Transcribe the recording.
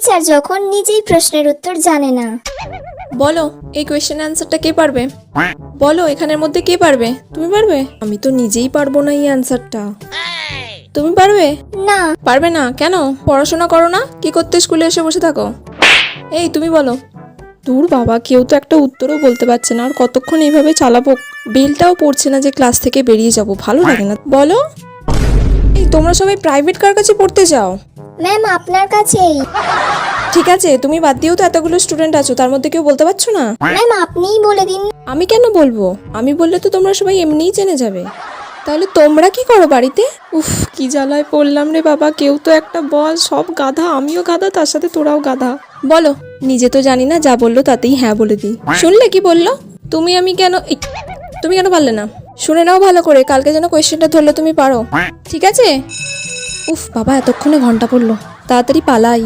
Teacher যখন নিজেই প্রশ্নের উত্তর জানে না। বলো এই কোয়েশ্চেন অ্যান্সারটা কে পারবে? বলো এখানের মধ্যে কে পারবে? তুমি পারবে? আমি তো নিজেই পারবো না এই অ্যান্সারটা। তুমি পারবে? না। পারবে না কেন? পড়াশোনা করো না? কি করতে স্কুলে এসে বসে থাকো? এই তুমি বলো। দূর বাবা, কেউ তো একটা উত্তরও বলতে পারছে না, আর কতক্ষণ এইভাবে চালাবো? বেলটাও পড়ছে না যে ক্লাস থেকে বেরিয়ে যাব, ভালো লাগে না। বলো। এই তোমরা সবাই প্রাইভেট কার কাছে পড়তে যাও? ম্যাম আপনার কাছেই। ঠিক আছে, তুমি বাদ দিয়েও তো এতগুলো স্টুডেন্ট আছো, তার মধ্যে কেউ বলতে পারছো না? ম্যাম আপনিই বলে দিন। আমি কেন বলবো? আমি বললে তো তোমরা সবাই এমনিই জেনে যাবে। তাহলে তোমরা কি করো বাড়িতে? উফ, কি জ্বালায় পড়লাম রে বাবা, কেউ তো একটা বল। সব গাধা, আমিও গাধা, তার সাথে তোরাও গাধা। বলো। নিজে তো জানি না, যা বললো তাতেই হ্যাঁ বলে দিই। শুনলে কি বললো? তুমি তুমি কেন পারলে না? শুনে নাও ভালো করে, কালকে যেন কোয়েশ্চেনটা ধরলে তুমি পারো, ঠিক আছে? উফ বাবা, এতক্ষণে ঘন্টা পড়লো, তাড়াতাড়ি পালাই।